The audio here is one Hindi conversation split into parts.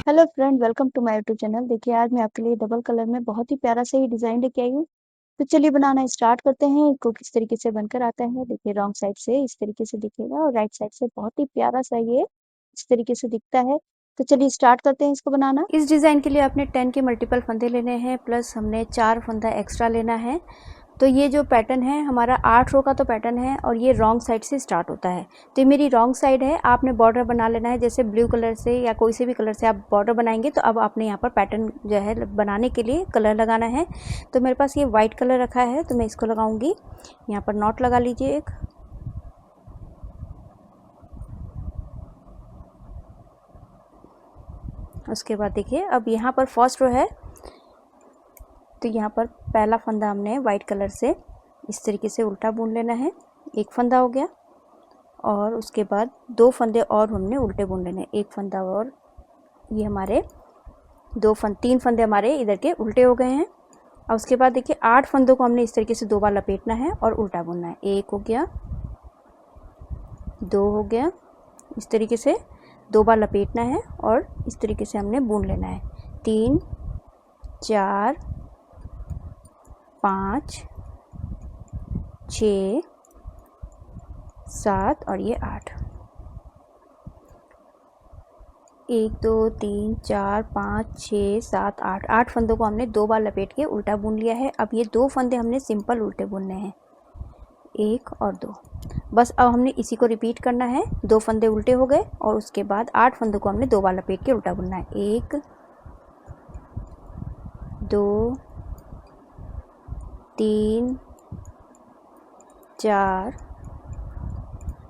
Hello friend, welcome to my YouTube channel. देखिए आज मैं आपके लिए डबल कलर में बहुत ही प्यारा सा ही डिज़ाइन लेके आई हूँ। तो चलिए बनाना स्टार्ट करते हैं। इसको किस तरीके से बनकर आता है, देखिए रॉन्ग साइड से इस तरीके से दिखेगा और राइट साइड से बहुत ही प्यारा सा ये इस तरीके से दिखता है। तो चलिए स्टार्ट करते हैं इसको बनाना। इस डिज़ाइन के लिए आपने 10 के मल्टीपल फंदे लेने हैं, प्लस हमने 4 फंदा एक्स्ट्रा लेना है। तो ये जो पैटर्न है हमारा 8 रो का तो पैटर्न है और ये रॉन्ग साइड से स्टार्ट होता है। तो ये मेरी रॉन्ग साइड है। आपने बॉर्डर बना लेना है, जैसे ब्लू कलर से या कोई से भी कलर से आप बॉर्डर बनाएंगे। तो अब आपने यहाँ पर पैटर्न जो है बनाने के लिए कलर लगाना है। तो मेरे पास ये वाइट कलर रखा है तो मैं इसको लगाऊंगी। यहाँ पर नॉट लगा लीजिए एक। उसके बाद देखिए अब यहाँ पर फर्स्ट रो है, तो यहाँ पर पहला फंदा हमने वाइट कलर से इस तरीके से उल्टा बुन लेना है। एक फंदा हो गया और उसके बाद 2 फंदे और हमने उल्टे बुन लेने, एक फंदा और। ये हमारे 3 फंदे हमारे इधर के उल्टे हो गए हैं। और उसके बाद देखिए 8 फंदों को हमने इस तरीके से 2 बार लपेटना है और उल्टा बुनना है। एक हो गया, 2 हो गया, इस तरीके से 2 बार लपेटना है और इस तरीके से हमने बुन लेना है। 3 4 5 6 7 और ये 8। 1 2 3 4 5 6 7 8 8 फंदों को हमने 2 बार लपेट के उल्टा बुन लिया है। अब ये 2 फंदे हमने सिंपल उल्टे बुनने हैं, 1 और 2। बस अब हमने इसी को रिपीट करना है। 2 फंदे उल्टे हो गए और उसके बाद 8 फंदों को हमने 2 बार लपेट के उल्टा बुनना है। 1 2 3 4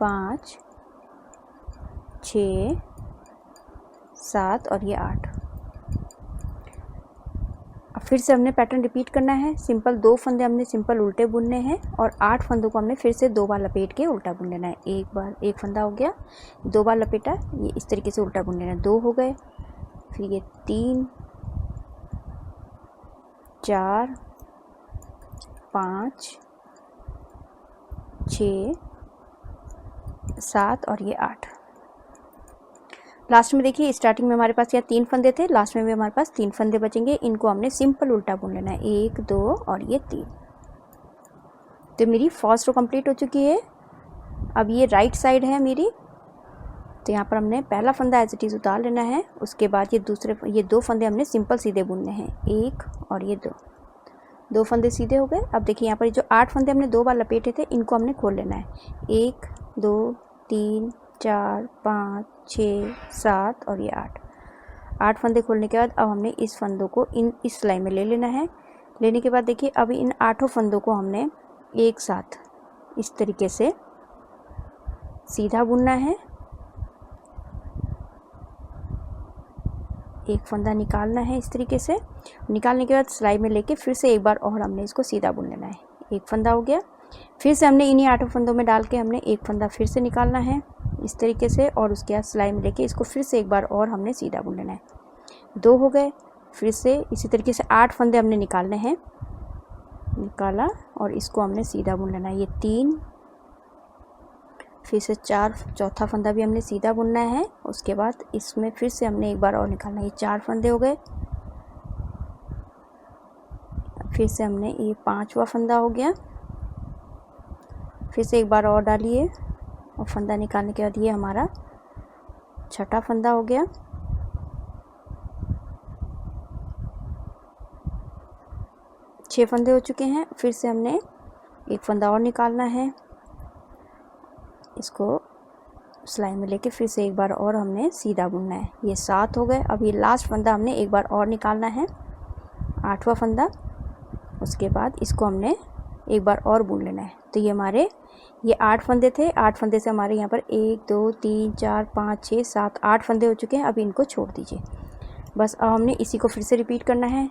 5 6 7 और ये 8। अब फिर से हमने पैटर्न रिपीट करना है। सिंपल 2 फंदे हमने सिंपल उल्टे बुनने हैं और 8 फंदों को हमने फिर से 2 बार लपेट के उल्टा बुन लेना है। एक बार एक फंदा हो गया, 2 बार लपेटा, ये इस तरीके से उल्टा बुन लेना है। 2 हो गए, फिर ये 3 4 5 6 7 और ये 8। लास्ट में देखिए स्टार्टिंग में हमारे पास यहाँ 3 फंदे थे, लास्ट में भी हमारे पास 3 फंदे बचेंगे। इनको हमने सिंपल उल्टा बुन लेना है, 1 2 और ये 3। तो मेरी फर्स्ट रो कंप्लीट हो चुकी है। अब ये राइट साइड है मेरी, तो यहाँ पर हमने पहला फंदा एज इट इज़ उतार लेना है। उसके बाद ये 2 फंदे हमने सिंपल सीधे बुनने हैं, 1 और ये 2 फंदे सीधे हो गए। अब देखिए यहाँ पर जो 8 फंदे हमने 2 बार लपेटे थे, इनको हमने खोल लेना है। 1 2 3 4 5 6 7 और ये 8 फंदे खोलने के बाद अब हमने इस फंदों को इस सिलाई में ले लेना है। लेने के बाद देखिए अब इन 8 फंदों को हमने एक साथ इस तरीके से सीधा बुनना है। एक फंदा निकालना है इस तरीके से। निकालने के बाद सिलाई में लेके फिर से एक बार और हमने इसको सीधा बुन लेना है। एक फंदा हो गया, फिर से हमने इन्हीं 8 फंदों में डाल के हमने एक फंदा फिर से निकालना है इस तरीके से और उसके बाद सिलाई में लेके इसको फिर से एक बार और हमने सीधा बुन लेना है। 2 हो गए, फिर से इसी तरीके से 8 फंदे हमने निकालने हैं। निकाला और इसको हमने सीधा बुन लेना है। ये 3, फिर से 4, चौथा फंदा भी हमने सीधा बुनना है। उसके बाद इसमें फिर से हमने एक बार और निकालना है। ये 4 फंदे हो गए, फिर से हमने ये 5वां फंदा हो गया, फिर से एक बार और डालिए और फंदा निकालने के बाद ये हमारा 6ठा फंदा हो गया। छः फंदे हो चुके हैं, फिर से हमने एक फंदा और निकालना है। इसको सिलाई में लेके फिर से एक बार और हमने सीधा बुनना है। ये 7 हो गए। अब ये लास्ट फंदा हमने एक बार और निकालना है, 8वां फंदा। उसके बाद इसको हमने एक बार और बुन लेना है। तो ये हमारे 8 फंदे थे। 8 फंदे से हमारे यहाँ पर 1 2 3 4 5 6 7 8 फंदे हो चुके हैं। अब इनको छोड़ दीजिए। बस अब हमने इसी को फिर से रिपीट करना है।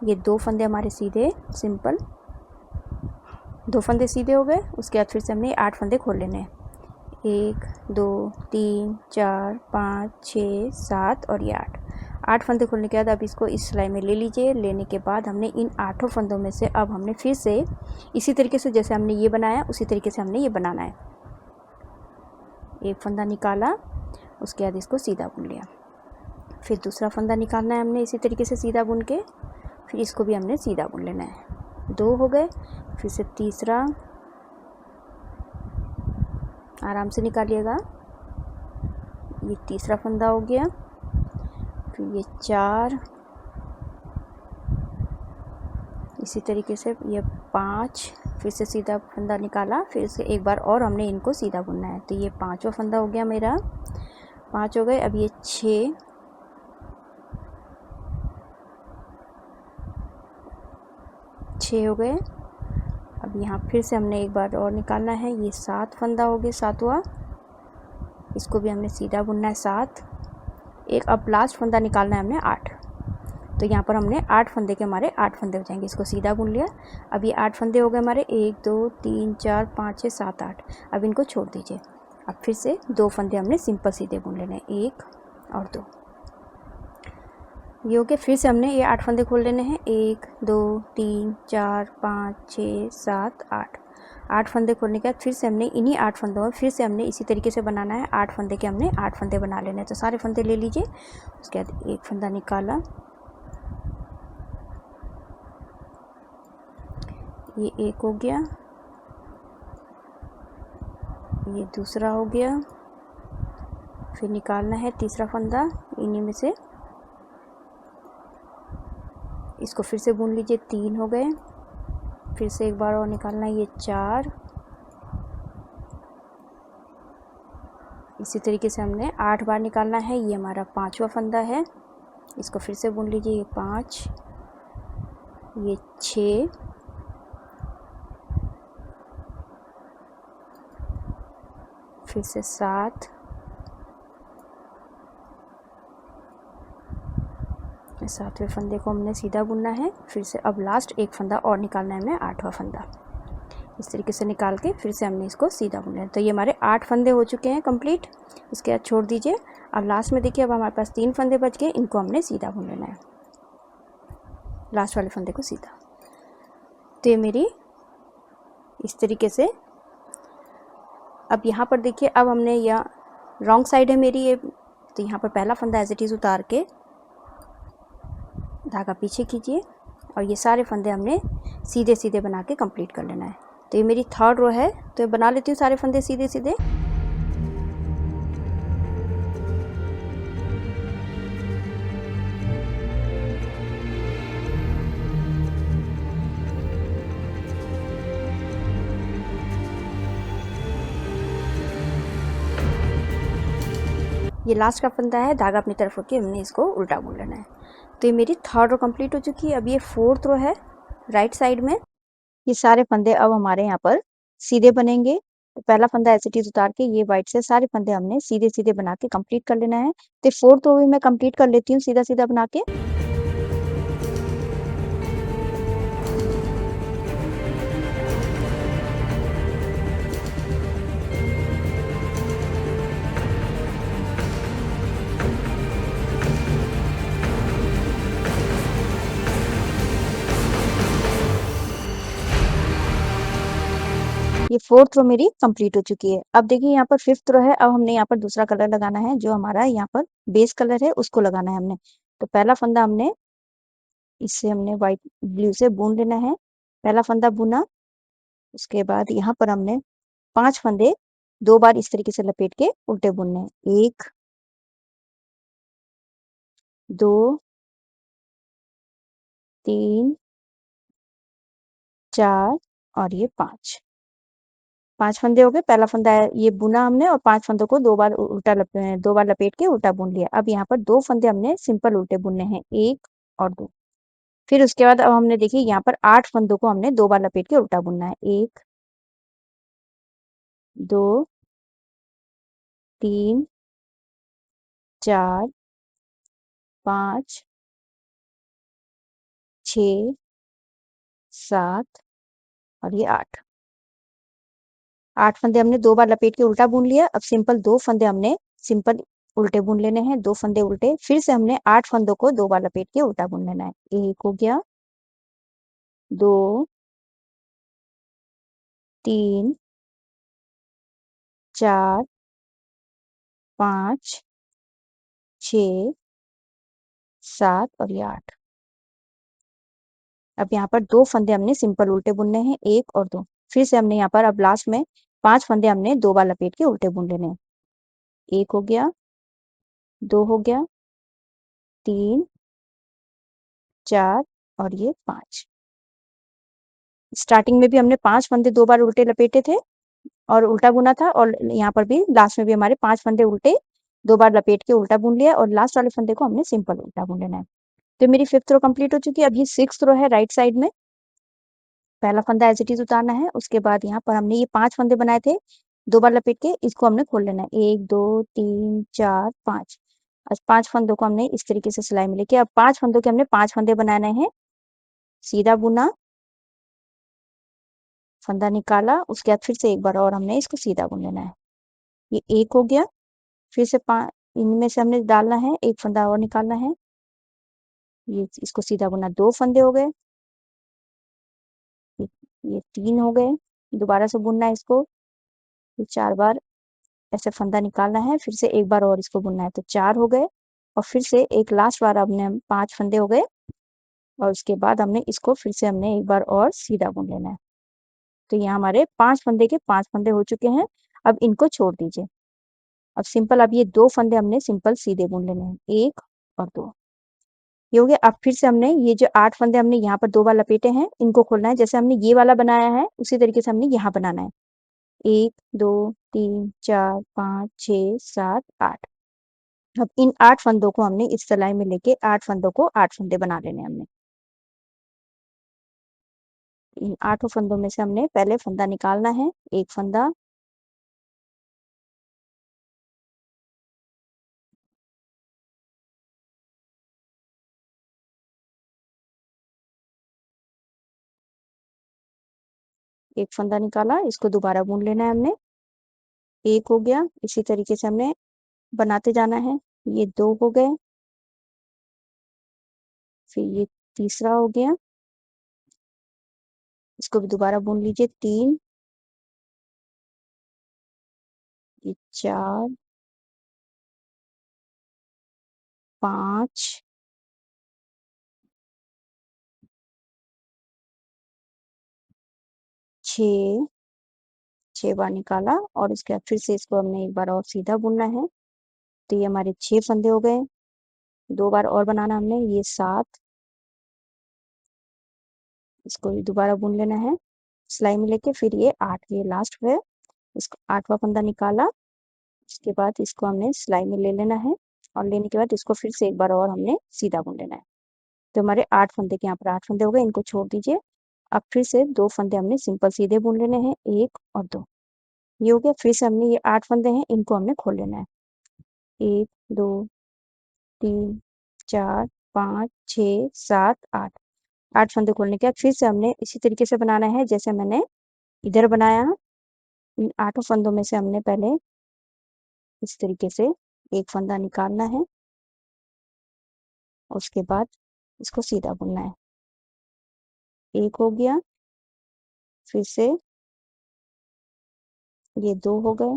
ये 2 फंदे हमारे सीधे सिंपल 2 फंदे सीधे हो गए। उसके बाद फिर से हमने 8 फंदे खोल लेने हैं। 1 2 3 4 5 6 7 और ये 8 फंदे खोलने के बाद अब इसको इस सिलाई में ले लीजिए। लेने के बाद हमने इन 8 फंदों में से अब हमने फिर से इसी तरीके से जैसे हमने ये बनाया उसी तरीके से हमने ये बनाना है। एक फंदा निकाला, उसके बाद इसको सीधा बुन लिया। फिर दूसरा फंदा निकालना है हमने इसी तरीके से सीधा बुन के, फिर इसको भी हमने सीधा बुन लेना है। 2 हो गए, फिर से तीसरा, आराम से निकालिएगा। ये तीसरा फंदा हो गया, फिर ये 4, इसी तरीके से ये 5, फिर से सीधा फंदा निकाला, फिर से एक बार और हमने इनको सीधा बुनना है। तो ये 5वां फंदा हो गया मेरा, 5 हो गए। अब ये 6, हो गए। अब यहाँ फिर से हमने एक बार और निकालना है। ये 7 फंदा हो गया, 7वां, इसको भी हमने सीधा बुनना है 7। एक अब लास्ट फंदा निकालना है हमने 8। तो यहाँ पर हमने 8 फंदे के हमारे 8 फंदे हो जाएंगे। इसको सीधा बुन लिया। अब ये 8 फंदे हो गए हमारे, 1 2 3 4 5 6 7 8। अब इनको छोड़ दीजिए। अब फिर से 2 फंदे हमने सिंपल सीधे बुन लेने हैं, 1 और 2। ये हो गया। फिर से हमने ये 8 फंदे खोल लेने हैं, 1 2 3 4 5 6 7 8। 8 फंदे खोलने के बाद फिर से हमने इन्हीं 8 फंदों में फिर से हमने इसी तरीके से बनाना है। 8 फंदे के हमने 8 फंदे बना लेने हैं। तो सारे फंदे ले लीजिए। उसके बाद एक फंदा निकाला, ये एक हो गया, ये दूसरा हो गया, फिर निकालना है तीसरा फंदा इन्हीं में से, इसको फिर से बुन लीजिए। 3 हो गए, फिर से एक बार और निकालना है, ये 4, इसी तरीके से हमने 8 बार निकालना है। ये हमारा 5वां फंदा है, इसको फिर से बुन लीजिए। ये 5, ये 6, फिर से 7, 7वें फंदे को हमने सीधा बुनना है। फिर से अब लास्ट एक फंदा और निकालना है हमें, 8वां फंदा, इस तरीके से निकाल के फिर से हमने इसको सीधा बुनना है। तो ये हमारे 8 फंदे हो चुके हैं कंप्लीट। इसके बाद छोड़ दीजिए। अब लास्ट में देखिए, अब हमारे पास 3 फंदे बच गए, इनको हमने सीधा बुन लेना है, लास्ट वाले फंदे को सीधा। तो ये मेरी इस तरीके से। अब यहाँ पर देखिए, अब हमने यह रॉन्ग साइड है मेरी ये, तो यहाँ पर पहला फंदा एज इट इज़ उतार के धागा पीछे खींचिए और ये सारे फंदे हमने सीधे सीधे बना के कंप्लीट कर लेना है। तो ये मेरी 3rd रो है, तो ये बना लेती हूँ सारे फंदे सीधे सीधे। ये लास्ट का फंदा है, धागा अपनी तरफ होकर हमने इसको उल्टा बुन लेना है। तो ये मेरी 3rd रो कंप्लीट हो चुकी है। अब ये 4th रो है राइट साइड में। ये सारे फंदे अब हमारे यहाँ पर सीधे बनेंगे। तो पहला फंदा ऐसे चीज उतार के ये वाइट से सारे फंदे हमने सीधे सीधे बना के कंप्लीट कर लेना है। तो 4th रो भी मैं कंप्लीट कर लेती हूँ सीधा सीधा बना के। ये 4th रो मेरी कंप्लीट हो चुकी है। अब देखिए यहाँ पर 5th रो है। अब हमने यहाँ पर दूसरा कलर लगाना है, जो हमारा यहाँ पर बेस कलर है उसको लगाना है हमने। तो पहला फंदा हमने इससे हमने व्हाइट ब्लू से बुन लेना है। पहला फंदा बुना, उसके बाद यहाँ पर हमने 5 फंदे 2 बार इस तरीके से लपेट के उल्टे बुनने हैं। 1 2 3 4 और ये 5 फंदे हो गए। पहला फंदा ये बुना हमने और 5 फंदों को 2 बार उल्टा 2 बार लपेट के उल्टा बुन लिया। अब यहाँ पर 2 फंदे हमने सिंपल उल्टे बुनने हैं, 1 और 2। फिर उसके बाद अब हमने देखिए यहाँ पर 8 फंदों को हमने 2 बार लपेट के उल्टा बुनना है, 1 2 3 4 5 6 7 और ये 8 फंदे हमने 2 बार लपेट के उल्टा बुन लिया। अब सिंपल 2 फंदे हमने सिंपल उल्टे बुन लेने हैं, 2 फंदे उल्टे। फिर से हमने 8 फंदों को 2 बार लपेट के उल्टा बुन लेना है। 1 हो गया, 2 3 4 5 6 7 और ये 8। अब यहाँ पर 2 फंदे हमने सिंपल उल्टे बुनने हैं, 1 और 2। फिर से हमने यहाँ पर अब लास्ट में 5 फंदे हमने 2 बार लपेट के उल्टे बुन लेने हैं। 1 हो गया, 2 हो गया, 3, 4 और ये 5। स्टार्टिंग में भी हमने 5 फंदे 2 बार उल्टे लपेटे थे और उल्टा बुना था, और यहाँ पर भी लास्ट में भी हमारे 5 फंदे उल्टे 2 बार लपेट के उल्टा बुन लिया, और लास्ट वाले फंदे को हमने सिंपल उल्टा बुन लेना है। तो मेरी 5th रो कंप्लीट हो चुकी है। अब ये 6th रो है राइट साइड में। पहला फंदा एज इट इज उतारना है, उसके बाद यहाँ पर हमने ये 5 फंदे बनाए थे 2 बार लपेट के, इसको हमने खोल लेना है। 1 2 3 4 5। आज 5 फंदों को हमने इस तरीके से सिलाई में लेके, अब 5 फंदों के हमने 5 फंदे बनाने हैं। सीधा बुना, फंदा निकाला, उसके बाद फिर से एक बार और हमने इसको सीधा बुन लेना है। ये 1 हो गया, फिर से इनमें से हमने डालना है, एक फंदा और निकालना है। ये इसको सीधा बुना, 2 फंदे हो गए। ये, ये 3 हो गए, दोबारा से बुनना है इसको। ये 4 बार ऐसे फंदा निकालना है, फिर से एक बार और इसको बुनना है, तो 4 हो गए। और फिर से एक लास्ट बार हमने 5 फंदे हो गए, और उसके बाद हमने इसको फिर से हमने एक बार और सीधा बुन लेना है। तो यहाँ हमारे 5 फंदे के 5 फंदे हो चुके हैं। अब इनको छोड़ दीजिए। अब सिंपल, अब ये 2 फंदे हमने सिंपल सीधे बुन लेने हैं, 1 और 2। ये हो गया। अब फिर से हमने ये जो 8 फंदे हमने यहाँ पर 2 बार लपेटे हैं, इनको खोलना है। जैसे हमने ये वाला बनाया है उसी तरीके से हमने यहाँ बनाना है। 1 2 3 4 5 6 7 8। अब इन 8 फंदों को हमने इस सिलाई में लेके 8 फंदों को 8 फंदे बना लेने हैं हमने। इन 8 फंदों में से हमने पहले फंदा निकालना है, एक फंदा, एक फंदा निकाला, इसको दोबारा बुन लेना है हमने। एक हो गया, इसी तरीके से हमने बनाते जाना है। ये 2 हो गए, फिर ये तीसरा हो गया, इसको भी दोबारा बुन लीजिए। 3, ये 4, 5, 6, 6 बार निकाला, और उसके बाद फिर से इसको हमने एक बार और सीधा बुनना है। तो ये हमारे 6 फंदे हो गए, 2 बार और बनाना हमने। ये 7, इसको भी दोबारा बुन लेना है सिलाई में लेके। फिर ये 8, ये लास्ट है। इसको 8वां फंदा निकाला, उसके बाद इसको हमने सिलाई में ले लेना है, और लेने के बाद इसको फिर से एक बार और हमने सीधा बुन लेना है। तो हमारे 8 फंदे के यहाँ पर 8 फंदे हो गए, इनको छोड़ दीजिए। अब फिर से 2 फंदे हमने सिंपल सीधे बुन लेने हैं, 1 और 2। ये हो गया। फिर से हमने ये 8 फंदे हैं, इनको हमने खोल लेना है। 1 2 3 4 5 6 7 8। 8 फंदे खोलने के बाद फिर से हमने इसी तरीके से बनाना है जैसे मैंने इधर बनाया। इन 8 फंदों में से हमने पहले इस तरीके से एक फंदा निकालना है, उसके बाद इसको सीधा बुनना है। 1 हो गया, फिर से ये 2 हो गए,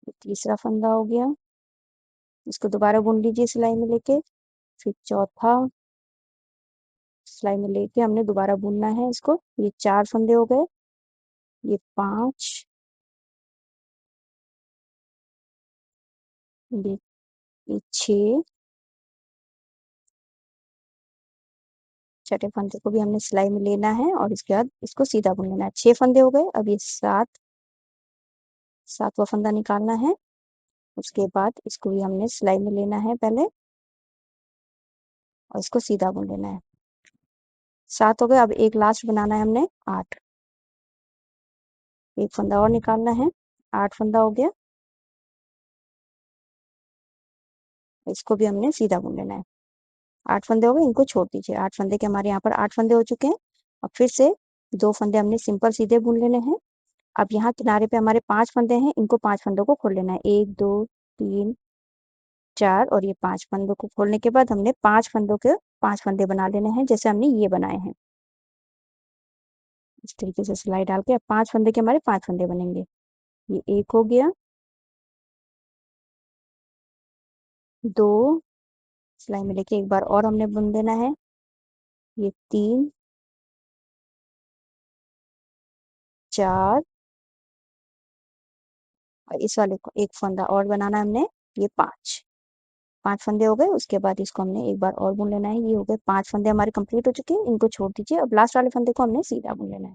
ये तीसरा फंदा हो गया, इसको दोबारा बुन लीजिए सिलाई में लेके। फिर चौथा सिलाई में लेके हमने दोबारा बुनना है इसको। ये 4 फंदे हो गए, ये 5, ये 6, छठे फंदे को भी हमने सिलाई में लेना है, और इसके बाद इसको सीधा बुन लेना है। 6 फंदे हो गए। अब ये 7वां फंदा निकालना है, उसके बाद इसको भी हमने सिलाई में लेना है पहले, और इसको सीधा बुन लेना है। 7 हो गए। अब एक लास्ट बनाना है हमने 8, एक फंदा और निकालना है। 8 फंदा हो गया, इसको भी हमने सीधा बुन लेना है। 8 फंदे हो गए, इनको छोड़ दीजिए। 8 फंदे के हमारे यहाँ पर 8 फंदे हो चुके हैं। अब फिर से 2 फंदे हमने सिंपल सीधे बुन लेने हैं। अब यहाँ किनारे पे हमारे 5 फंदे हैं, इनको 5 फंदों को खोल लेना है। 1 2 3 4, और ये 5 फंदों को खोलने के बाद हमने 5 फंदों के 5 फंदे बना लेने हैं जैसे हमने ये बनाए हैं। इस तरीके से सिलाई डाल के अब 5 फंदे के हमारे 5 फंदे बनेंगे। ये 1 हो गया, 2 सिलाई में लेके एक बार और हमने बुन देना है, ये 3 4 और इस वाले को एक फंदा और बनाना है हमने, ये 5 फंदे हो गए। उसके बाद इसको हमने एक बार और बुन लेना है। ये हो गए 5 फंदे हमारे कंप्लीट हो चुके हैं, इनको छोड़ दीजिए। अब लास्ट वाले फंदे को हमने सीधा बुन लेना है।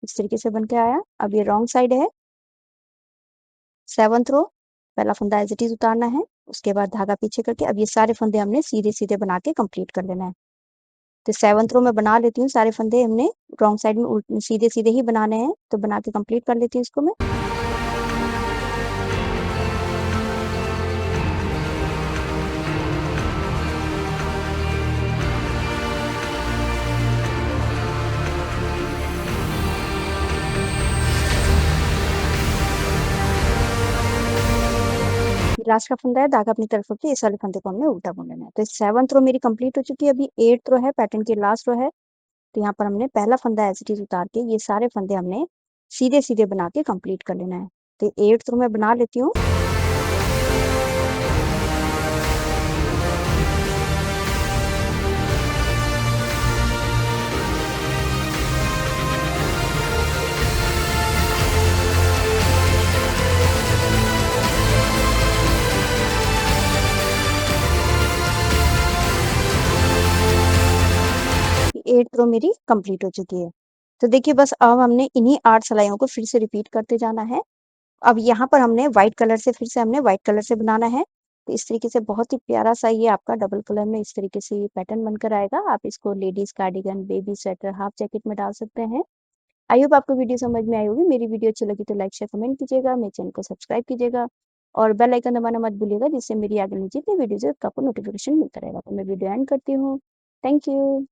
इस तरीके से बन के आया। अब ये रॉन्ग साइड है, 7th रो, पहला फंदा एज इट इज उतारना है, उसके बाद धागा पीछे करके अब ये सारे फंदे हमने सीधे सीधे बना के कंप्लीट कर लेना है। तो 7th रो में बना लेती हूँ, सारे फंदे हमने रॉन्ग साइड में सीधे सीधे ही बनाने हैं, तो बना के कंप्लीट कर लेती हूँ इसको मैं। लास्ट का फंदा है, धागा अपनी तरफ रखिए, इस वाले फंदे को हमने उल्टा बुन लेना है। तो 7th रो मेरी कंप्लीट हो चुकी है। अभी 8th रो है, पैटर्न की लास्ट रो है। तो यहाँ पर हमने पहला फंदा एज इट इज उतार के ये सारे फंदे हमने सीधे सीधे बना के कंप्लीट कर लेना है। तो 8th रो में बना लेती हूँ। एट रो मेरी कंप्लीट हो चुकी है। तो देखिए बस अब हमने इन्हीं 8 सिलाइयों को फिर से रिपीट करते जाना है। अब यहाँ पर हमने व्हाइट कलर से फिर से हमने व्हाइट कलर से बनाना है। तो इस तरीके से बहुत ही प्यारा सा ये आपका डबल कलर में इस तरीके से ये पैटर्न बनकर आएगा। आप इसको ladies cardigan, baby sweater, half jacket में डाल सकते हैं। आई होप आपको वीडियो समझ में आई होगी। मेरी वीडियो अच्छी लगी तो लाइक शेयर कमेंट कीजिएगा, मेरे चैनल को सब्सक्राइब कीजिएगा और बेल आइकन दबाना मत भूलिएगा, जिससे मेरी आगे जितनी वीडियोज है आपको नोटिफिकेशन मिलता रहेगा। तो मैं वीडियो एंड करती हूँ। Thank you.